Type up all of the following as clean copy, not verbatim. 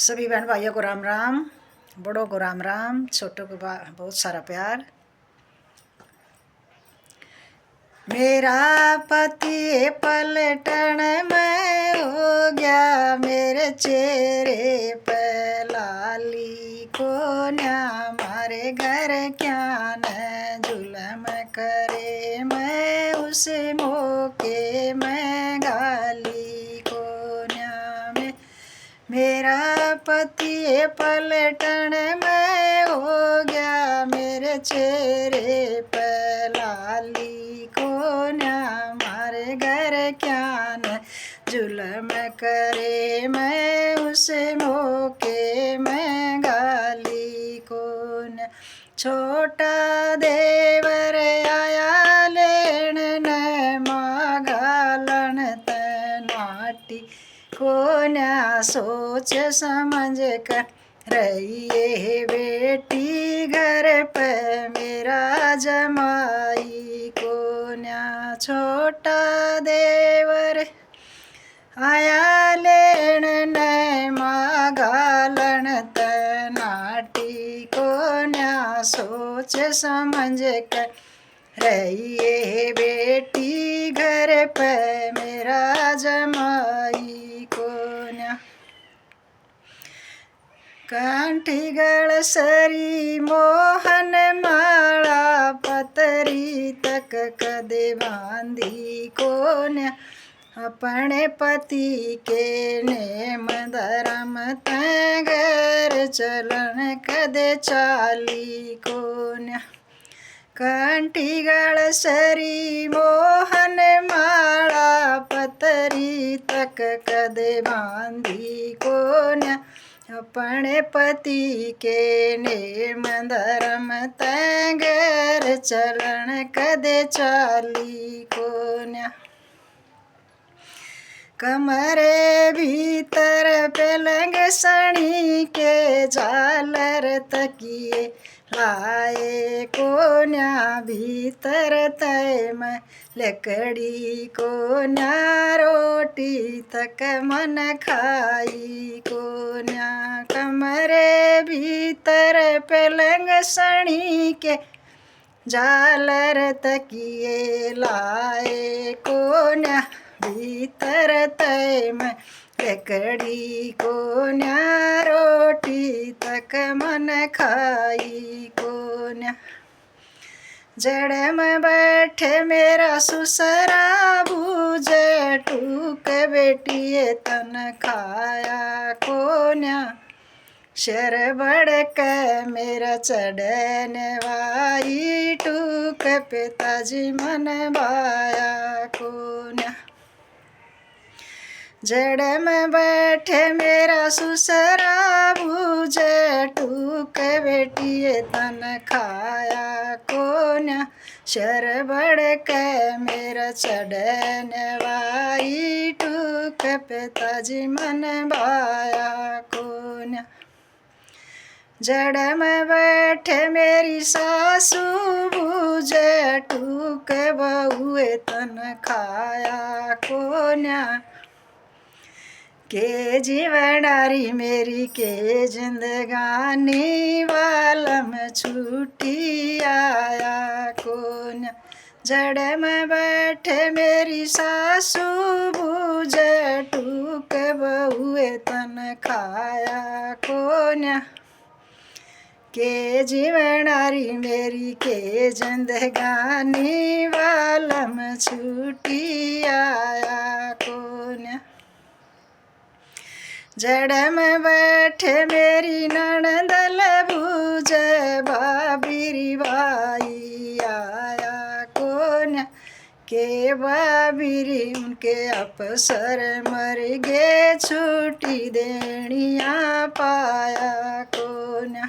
सभी बहन भाइयों को राम राम, बड़ों को राम राम, छोटों को बहुत सारा प्यार। मेरा पति पलटन में हो गया, मेरे चेहरे पे लाली को न्या, हमारे घर क्या न जुलम करे, मैं उस मौके में गाली को न्या में। मेरा पति पलटन में हो गया, मेरे चेहरे पे लाली को न्या, हमारे घर क्या न जुलम करे, मैं उस मौके में गाली को न्या। छोटा देवर आया लेन न मागालन नाटी को न्या, सोच समझ कर रहिए बेटी, घर पे मेरा जमाई को न्या। छोटा देवर आया लेन न मागालन नाटी को न्या, सोच समझ कर रहिए बेटी, घर पे मेरा जमाई को न्या। कांठीगढ़ सरी मोहन माला, पतरी तक कदे बांधी को न्या, अपने पति के नेम धर्म तैगर चलन कदे चाली को न्या। कांठीगढ़ सरी मोहन माला, पतरी तक कदे बांधी को न्या, अपने पति के नेम धर्म तैगर चलन कदे चाली को न्या। कमरे भीतर पलंग सणी के झालर तकिए लाए को न्या, भीतर तय में लकड़ी को न्या, रोटी तक मन खाई को न्या। कमरे भीतर पलंग सणी के झालर तकिए लाए को न्या, भीतर तय में लकड़ी को न्या, रोटी तक मन खाई को न्या। जड़ में बैठे मेरा सुसरा बूझे, टूक बेटिए तन खाया को न्या, शर बढ़ के मेरा चढ़न वाई, टूक पिताजी मन बाया को न्या। जड़ में बैठे मेरा सुसरा बूझे, टूक बेटिए तन खाया को न्या, शर बढ़ के मेरा चढ़न वाई, टूक पिताजी मन बाया को न्या। जड़ में बैठे मेरी सासू बूझे, टूक बहुए तन खाया को न्या, के जीवनारी मेरी के जिंदगानी वालम छूटी आया को न्या। जड़ में बैठे मेरी सासू बूझे, टूक बहुए तन खाया को न्या, के जीवनारी मेरी के जिंदगानी वालम छूटी आया को न्या। जड़ में बैठे मेरी ननदल बूझे, बाबीरी बाई आया को न्या, के बाबीरी उनके अफसर मर गे, छुट्टी देनिया पाया को न्या।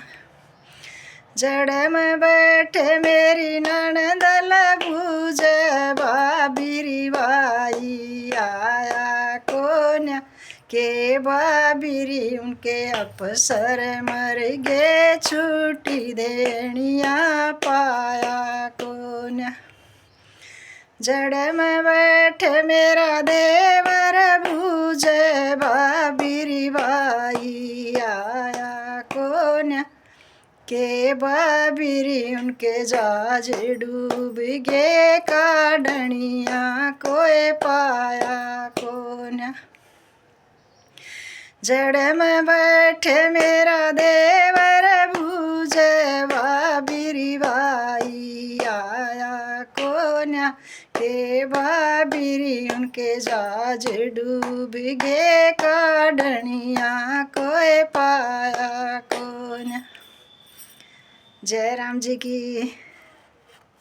जड़ में बैठे मेरी ननदल बूझे, बाबीरी बाई आया को न्या, के बाबीरी उनके अफसर मर गे, छुट्टी देनिया पाया को न्या। जड़ में बैठे मेरा देवर बूझे, बाबीरी बाई के बाबिरी उनके जहाज डूब गे काडनिया कोई पाया कोन्या। जड़ में बैठे मेरा देवर बूझे बाबिरी भाई आया कोन्या के बाबिरी उनके जहाज डूब गे काडनिया कोई पाया कोन्या। जय राम जी की।